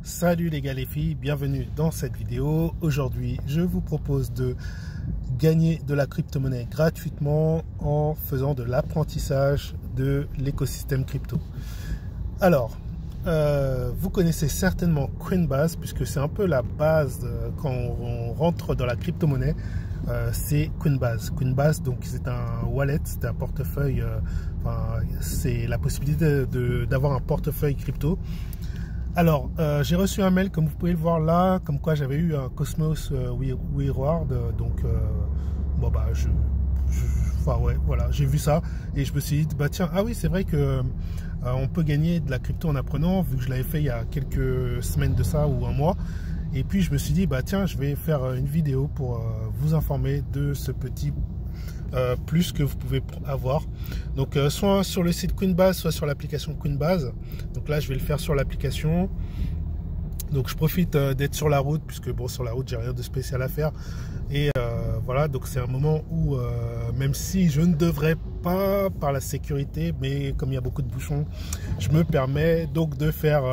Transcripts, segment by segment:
Salut les gars les filles, bienvenue dans cette vidéo. Aujourd'hui je vous propose de gagner de la crypto-monnaie gratuitement en faisant de l'apprentissage de l'écosystème crypto. Alors, vous connaissez certainement Coinbase puisque c'est un peu la base quand on rentre dans la crypto-monnaie. C'est Coinbase. Coinbase, donc c'est un wallet, c'est un portefeuille, c'est la possibilité d'avoir un portefeuille crypto. Alors, j'ai reçu un mail, comme vous pouvez le voir là, comme quoi j'avais eu un Cosmos Reward. Donc, bon bah, ouais, voilà, j'ai vu ça et je me suis dit, bah tiens, ah oui, c'est vrai que on peut gagner de la crypto en apprenant, vu que je l'avais fait il y a quelques semaines de ça ou un mois. Et puis je me suis dit, bah tiens, je vais faire une vidéo pour vous informer de ce petit plus que vous pouvez avoir. Donc soit sur le site Coinbase, soit sur l'application Coinbase. Donc là, je vais le faire sur l'application. Donc je profite d'être sur la route, puisque bon, sur la route, j'ai rien de spécial à faire. Et voilà, donc c'est un moment où, même si je ne devrais pas par la sécurité, mais comme il y a beaucoup de bouchons, je me permets donc de faire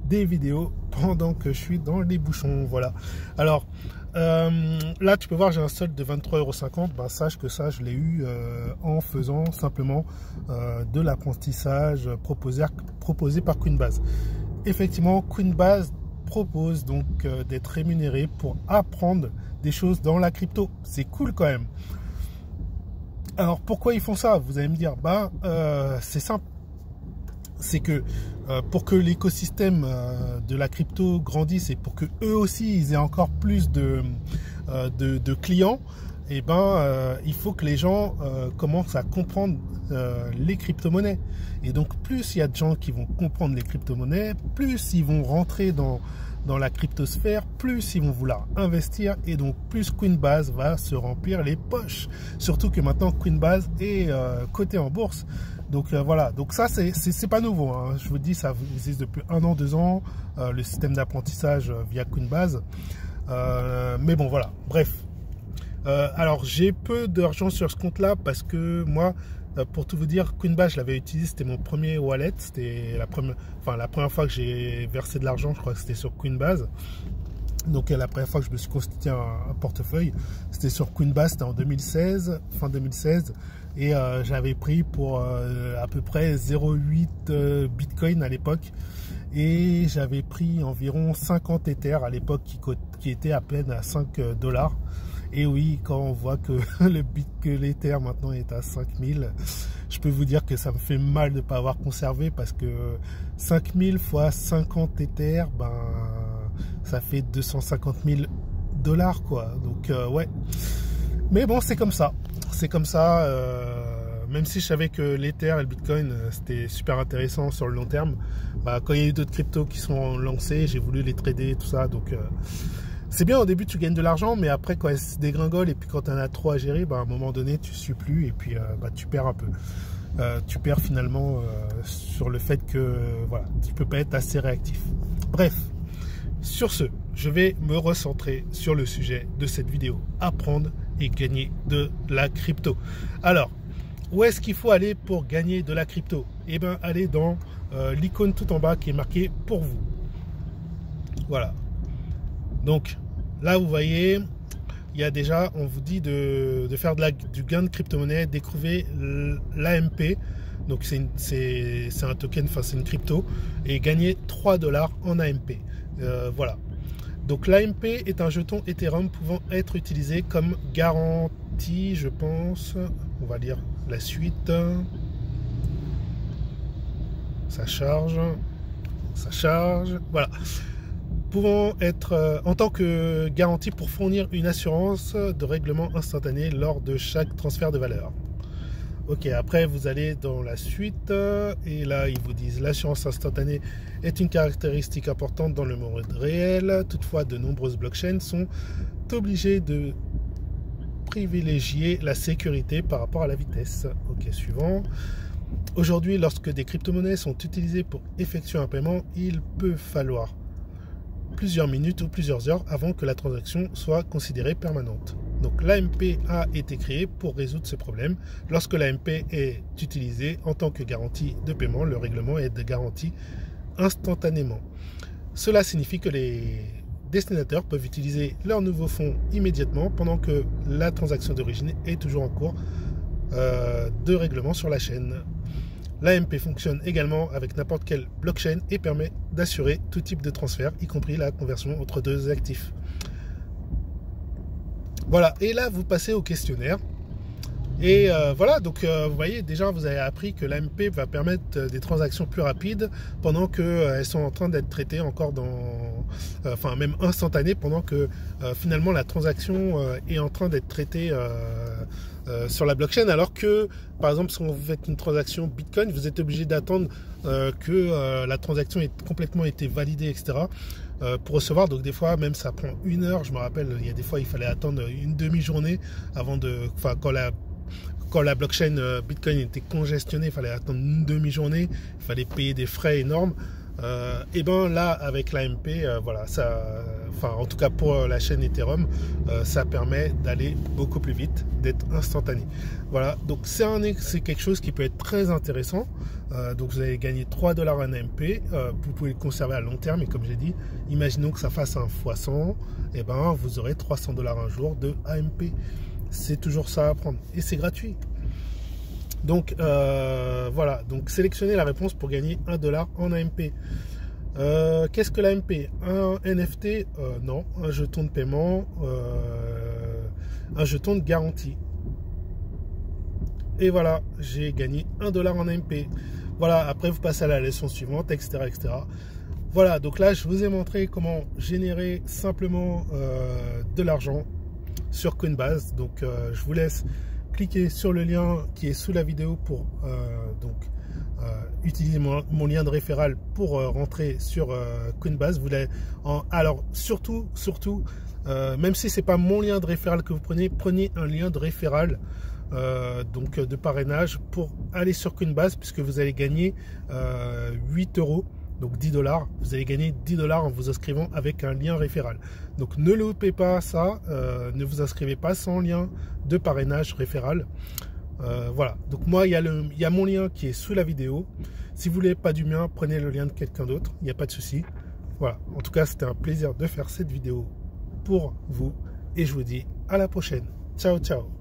des vidéos pendant que je suis dans les bouchons. Voilà. Alors là tu peux voir, j'ai un solde de 23,50 €. Ben, sache que ça je l'ai eu en faisant simplement de l'apprentissage proposé par Coinbase. Effectivement, Coinbase propose donc d'être rémunéré pour apprendre des choses dans la crypto. C'est cool quand même. Alors pourquoi ils font ça? Vous allez me dire, bah c'est simple. C'est que pour que l'écosystème de la crypto grandisse et pour que eux aussi ils aient encore plus de clients, et il faut que les gens commencent à comprendre les crypto-monnaies. Et donc plus il y a de gens qui vont comprendre les crypto-monnaies, plus ils vont rentrer dans la cryptosphère, plus ils vont vouloir investir et donc plus Coinbase va se remplir les poches. Surtout que maintenant Coinbase est coté en bourse. Donc voilà, donc ça c'est pas nouveau, hein. Je vous dis, ça existe depuis 1 an, 2 ans, le système d'apprentissage via Coinbase. Mais bon voilà, bref. Alors j'ai peu d'argent sur ce compte là parce que moi, pour tout vous dire, Coinbase je l'avais utilisé, c'était mon premier wallet, c'était la première fois que j'ai versé de l'argent, je crois que c'était sur Coinbase. Donc la première fois que je me suis constitué un portefeuille, c'était sur Coinbase, c'était en 2016, fin 2016, et j'avais pris pour à peu près 0,8 Bitcoin à l'époque, et j'avais pris environ 50 Ethers à l'époque qui était à peine à 5 $. Et oui, quand on voit que l'Ether maintenant est à 5000, je peux vous dire que ça me fait mal de ne pas avoir conservé, parce que 5000 fois 50 Ethers, ben ça fait 250 000 $, quoi. Donc ouais, mais bon, c'est comme ça, même si je savais que l'Ether et le Bitcoin c'était super intéressant sur le long terme, bah, quand il y a eu d'autres cryptos qui sont lancés, j'ai voulu les trader et tout ça. Donc c'est bien, au début tu gagnes de l'argent, mais après quand elles se dégringolent et puis quand tu en as trop à gérer, bah, à un moment donné tu suis plus et puis bah, tu perds un peu. Tu perds finalement sur le fait que voilà, tu peux pas être assez réactif. Bref, sur ce, je vais me recentrer sur le sujet de cette vidéo: apprendre et gagner de la crypto. Alors, où est-ce qu'il faut aller pour gagner de la crypto? Eh bien, allez dans l'icône tout en bas qui est marquée pour vous. Voilà. Donc, là, vous voyez, il y a déjà, on vous dit de faire du gain de crypto-monnaie, découvrir l'AMP. Donc, c'est un token, enfin, c'est une crypto, et gagner 3 $ en AMP. Voilà. Donc l'AMP est un jeton Ethereum pouvant être utilisé comme garantie, je pense. On va lire la suite. Ça charge. Voilà. Pouvant être en tant que garantie pour fournir une assurance de règlement instantané lors de chaque transfert de valeur. Ok, après vous allez dans la suite et là ils vous disent: l'assurance instantanée est une caractéristique importante dans le monde réel. Toutefois, de nombreuses blockchains sont obligées de privilégier la sécurité par rapport à la vitesse. Ok, suivant. Aujourd'hui, lorsque des crypto-monnaies sont utilisées pour effectuer un paiement, il peut falloir plusieurs minutes ou plusieurs heures avant que la transaction soit considérée permanente. Donc l'AMP a été créé pour résoudre ce problème. Lorsque l'AMP est utilisé en tant que garantie de paiement, le règlement est de garantie instantanément. Cela signifie que les destinataires peuvent utiliser leur nouveau fonds immédiatement pendant que la transaction d'origine est toujours en cours de règlement sur la chaîne. L'AMP fonctionne également avec n'importe quelle blockchain et permet d'assurer tout type de transfert, y compris la conversion entre deux actifs. Voilà, et là vous passez au questionnaire. Et voilà, donc vous voyez, déjà vous avez appris que l'AMP va permettre des transactions plus rapides pendant qu'elles sont en train d'être traitées encore enfin même instantanées, pendant que finalement la transaction est en train d'être traitée sur la blockchain, alors que par exemple si vous faites une transaction Bitcoin, vous êtes obligé d'attendre que la transaction ait complètement été validée, etc. Pour recevoir. Donc des fois même ça prend 1 heure. Je me rappelle, il y a des fois il fallait attendre une demi-journée avant de, enfin quand la blockchain Bitcoin était congestionnée, il fallait attendre une demi-journée, il fallait payer des frais énormes. Et ben là avec l'AMP, voilà, ça, enfin en tout cas pour la chaîne Ethereum, ça permet d'aller beaucoup plus vite, d'être instantané. Voilà, donc c'est quelque chose qui peut être très intéressant. Donc vous allez gagner 3 $ en AMP, vous pouvez le conserver à long terme, et comme j'ai dit, imaginons que ça fasse un x 100, et ben vous aurez 300 $ un jour de AMP. C'est toujours ça à prendre et c'est gratuit. Donc voilà, donc sélectionnez la réponse pour gagner 1 $ en AMP. Qu'est-ce que l'AMP? Un NFT? Non. Un jeton de paiement, un jeton de garantie. Et voilà, j'ai gagné 1 $ en AMP. Voilà, après vous passez à la leçon suivante, etc. etc. Voilà, donc là je vous ai montré comment générer simplement de l'argent sur Coinbase. Donc je vous laisse cliquer sur le lien qui est sous la vidéo pour utiliser mon lien de référent pour rentrer sur Coinbase. Alors surtout même si c'est pas mon lien de référent que vous prenez un lien de référent donc de parrainage pour aller sur Coinbase, puisque vous allez gagner 8 €. Donc 10 $, vous allez gagner 10 $ en vous inscrivant avec un lien référal. Donc ne loupez pas ça, ne vous inscrivez pas sans lien de parrainage référal. Voilà, donc moi il y a mon lien qui est sous la vidéo. Si vous voulez pas du mien, prenez le lien de quelqu'un d'autre, il n'y a pas de souci. Voilà, en tout cas c'était un plaisir de faire cette vidéo pour vous et je vous dis à la prochaine. Ciao ciao.